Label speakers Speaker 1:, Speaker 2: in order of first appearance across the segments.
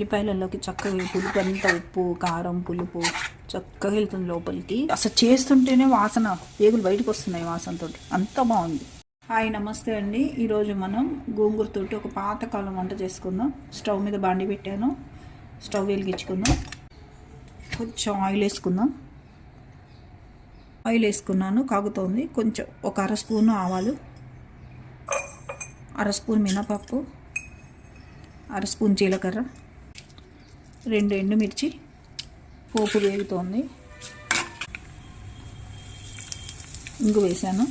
Speaker 1: ఉల్లిపాయలలోకి చక్కగా పులుపు అంతా ఉప్పు కారం పులుపు చక్కగా వెళ్తుంది లోపలికి. అసలు చేస్తుంటేనే వాసన పేగులు బయటకు వస్తున్నాయి వాసనతో. అంత బాగుంది. హాయ్ నమస్తే అండి. ఈరోజు మనం గోంగూరతోటి ఒక పాతకాలం వంట చేసుకుందాం. స్టవ్ మీద బాండి పెట్టాను. స్టవ్ వెలిగించుకుందాం. కొంచెం ఆయిల్ వేసుకుందాం. ఆయిల్ వేసుకున్నాను, కాగుతోంది. కొంచెం ఒక అర స్పూను ఆవాలు, అర స్పూన్ మినపప్పు, అర స్పూన్ జీలకర్ర, 2 ఎండుమిర్చి. పోపు వేగుతోంది. ఇంగు వేసాను.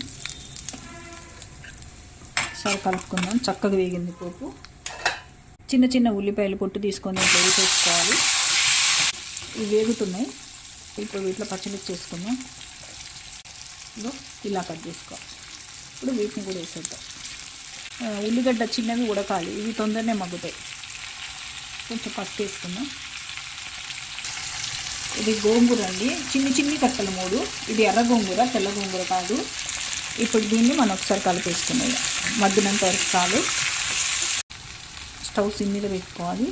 Speaker 1: సరి కలుపుకుందాం. చక్కగా వేగింది పోపు. చిన్న చిన్న ఉల్లిపాయలు పొట్టు తీసుకొని ఇట్లా వేసేసుకోవాలి. ఇవి వేగుతున్నాయి. ఇప్పుడు వీటిలో పచ్చిమిర్చి చేసుకుందాం. ఇలా కట్ చేసుకోవాలి. ఇప్పుడు వీటిని కూడా వేసేద్దాం. ఉల్లిగడ్డ చిన్నవి ఉడకాలి, ఇవి తొందరనే మగ్గుతాయి. కొంచెం పసుపు వేసుకుందాం. ఇది గోంగూర అండి, చిన్ని కట్టలు 3. ఇది ఎర్ర గోంగూర, తెల్ల గోంగూర కాదు. ఇప్పుడు దీన్ని మనం ఒకసారి కలిపేసుకున్నాం. మగ్గినంత వరకు చాలు. స్టవ్ సిమ్ మీద పెట్టుకోవాలి.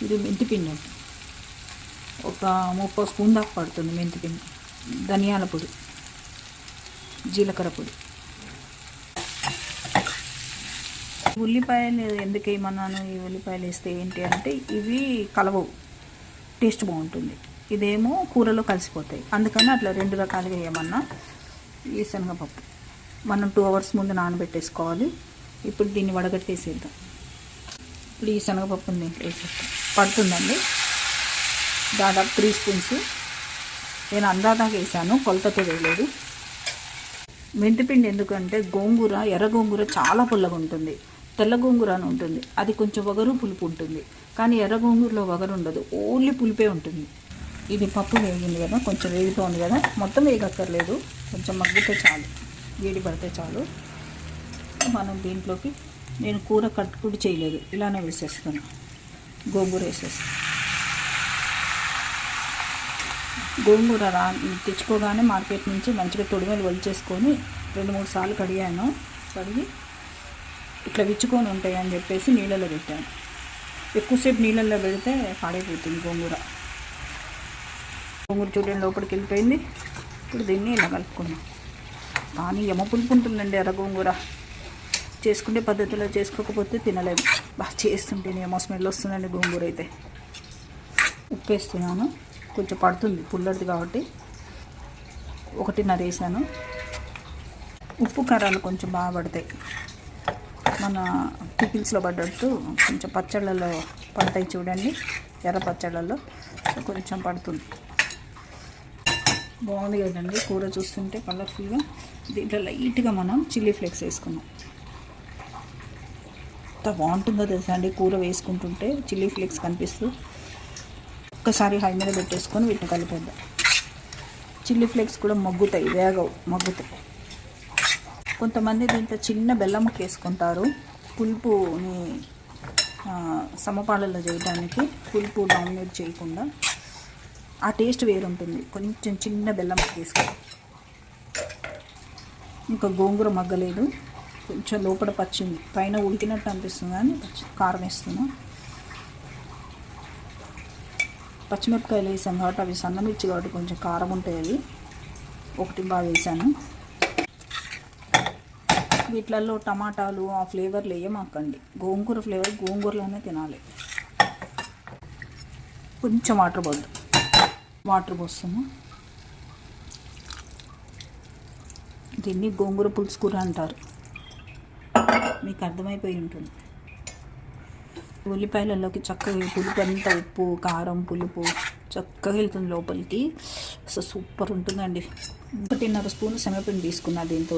Speaker 1: ఇది మెంతిపిండి, ఒక 30 స్పూన్ దాకా పడుతుంది మెంతిపిండి. ధనియాల పొడి, జీలకర్ర పొడి. ఉల్లిపాయలు ఎందుకు వేయమన్నాను? ఈ ఉల్లిపాయలు వేస్తే ఏంటి అంటే ఇవి కలవవు, టేస్ట్ బాగుంటుంది. ఇదేమో కూరలో కలిసిపోతాయి, అందుకని అట్లా 2 రకాలుగా వేయమన్నా. ఈ శనగపప్పు మనం 2 అవర్స్ ముందు నానబెట్టేసుకోవాలి. ఇప్పుడు దీన్ని వడగట్టేసేద్దాం. ఇప్పుడు ఈ శనగపప్పుని దీంట్లో వేసేస్తాం. పడుతుందండి దాదాపు 3 స్పూన్స్. నేను అందాదాగా వేసాను, కొలతతో వేయలేదు. మెంతిపిండి ఎందుకంటే గోంగూర, ఎర్ర గోంగూర చాలా పుల్లగా ఉంటుంది. తెల్ల గోంగూర అని ఉంటుంది, అది కొంచెం వగరు పులుపు ఉంటుంది. కానీ ఎర్ర గోంగూరలో వగరు ఉండదు, ఓన్లీ పులిపే ఉంటుంది. ఇది పప్పు వేగింది కదా, కొంచెం వేగుతోంది కదా, మొత్తం వేగక్కర్లేదు, కొంచెం మగ్గితే చాలు, వేడి పడితే చాలు. మనం దీంట్లోకి, నేను కూర కట్టుకుడి చేయలేదు, ఇలానే వేసేస్తాను. గోంగూర వేసేస్తాను. గోంగూర తెచ్చుకోగానే మార్కెట్ నుంచి మంచిగా తొడిమలు వలిచేసుకొని 2-3 సార్లు కడిగాను. కడిగి ఇట్లా విచ్చుకొని ఉంటాయి అని చెప్పేసి నీళ్ళలో పెట్టాను. ఎక్కువసేపు నీళ్ళల్లో పెడితే పాడైపోతుంది గోంగూర. గోంగూర చూడండి లోపలికి వెళ్ళిపోయింది. ఇప్పుడు దీన్ని ఇలా కలుపుకున్నాం. కానీ ఎమ పులుపు ఉంటుందండి ఎర్ర గోంగూర. చేసుకునే పద్ధతిలో చేసుకోకపోతే తినలేము. బాగా చేస్తుంటేనే ఏమో స్మెల్ వస్తుందండి గోంగూర అయితే. ఉప్పు వేస్తున్నాను, కొంచెం పడుతుంది పుల్లడిది కాబట్టి 1.5 వేసాను. ఉప్పు కారాలు కొంచెం బాగా పడతాయి, మన పికిల్స్లో పడ్డట్టు. కొంచెం పచ్చళ్ళలో పడతాయి చూడండి, ఎర్ర పచ్చళ్ళలో కొంచెం పడుతుంది. బాగుంది కదండి కూర చూస్తుంటే కలర్ఫుల్గా. దీంట్లో లైట్గా మనం చిల్లీ ఫ్లేక్స్ వేసుకున్నాం. ఎంత బాగుంటుందో తెలుసా అండి కూర వేసుకుంటుంటే, చిల్లీ ఫ్లేక్స్ కనిపిస్తూ. ఒక్కసారి హై మీద పెట్టేసుకొని వీటిని కలిపేద్దాం. చిల్లీ ఫ్లేక్స్ కూడా మగ్గుతాయి, వేగవు, మగ్గుతాయి. కొంతమంది దీంట్లో చిన్న బెల్లం ముక్క వేసుకుంటారు, పులుపుని సమపాలలో చేయడానికి, పులుపు డామినేట్ చేయకుండా. ఆ టేస్ట్ వేరుంటుంది. కొంచెం చిన్న బెల్లం ముక్క వేసుకోవాలి. ఇంకా గోంగూర మగ్గలేదు, కొంచెం లోపల పచ్చింది, పైన ఉడికినట్టు అనిపిస్తుంది కానీ కారం వేస్తున్నాం. పచ్చిమిరపకాయలు వేసాం కాబట్టి అవి సన్నమిర్చి కాబట్టి కొంచెం కారం ఉంటాయి. అవి 1 బాగా వేసాను. వీటిలలో టమాటాలు ఆ ఫ్లేవర్లు వేయమాకండి. గోంగూర ఫ్లేవర్ గోంగూరలోనే తినాలి. కొంచెం వాటర్ పోస్తాము. దీన్ని గోంగూర పులుసు కూర అంటారు, మీకు అర్థమైపోయి ఉంటుంది. ఉల్లిపాయలలోకి చక్కగా పులుపు అంతా ఉప్పు కారం పులుపు చక్కగా వెళ్తుంది లోపలికి. అసలు సూపర్ ఉంటుందండి. 1.5 స్పూన్ శనగపిండి తీసుకున్నా. దీంతో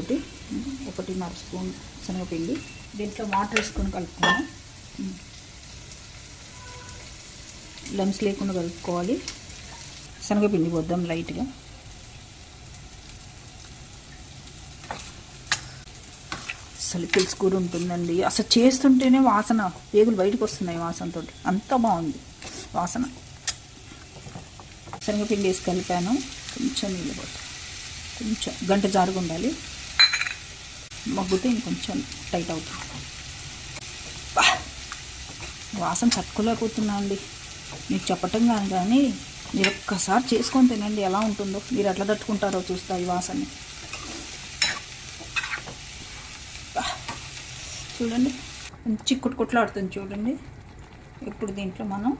Speaker 1: 1.5 స్పూన్ శనగపిండి. దీంట్లో వాటర్ వేసుకొని కలుపుకున్నాం. లమ్స్ లేకుండా కలుపుకోవాలి. శనగపిండి పోద్దాం లైట్గా. అసలు పులుసు కూర ఉంటుందండి. అసలు చేస్తుంటేనే వాసన, పేగులు బయటకు వస్తున్నాయి వాసనతో. అంత బాగుంది వాసన. శనగపిండి వేసి కలిపాను. కొంచెం నీళ్ళు పోతాం, కొంచెం గంట జారుగా ఉండాలి. మగ్గితే ఇంకొంచెం టైట్ అవుతుంది. వాసన తట్టుకోలేకపోతున్నా అండి. మీకు చెప్పటం కానీ మీరు ఒక్కసారి చేసుకొని తినండి ఎలా ఉంటుందో. మీరు ఎట్లా తట్టుకుంటారో చూస్తా ఈ వాసనని. చూడండి మంచి కుట్లాడుతుంది చూడండి. ఇప్పుడు దీంట్లో మనం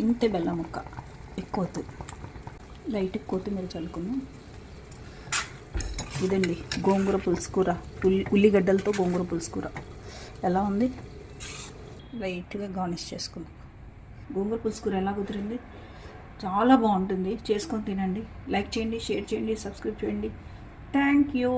Speaker 1: ఇంతే బెల్లం ముక్క, ఎక్కువ లైట్ కొత్తిమీర చల్లుకుందాం. ఇదండి గోంగూర పులుసు కూర, ఉల్లిగడ్డలతో గోంగూర పులుసు కూర ఎలా ఉంది. లైట్గా గార్నిష్ చేసుకుందాం. గోంగూర పులుసు కూర ఎలా కుదిరింది, చాలా బాగుంటుంది. చేసుకొని తినండి. లైక్ చేయండి, షేర్ చేయండి, సబ్స్క్రైబ్ చేయండి. Thank you.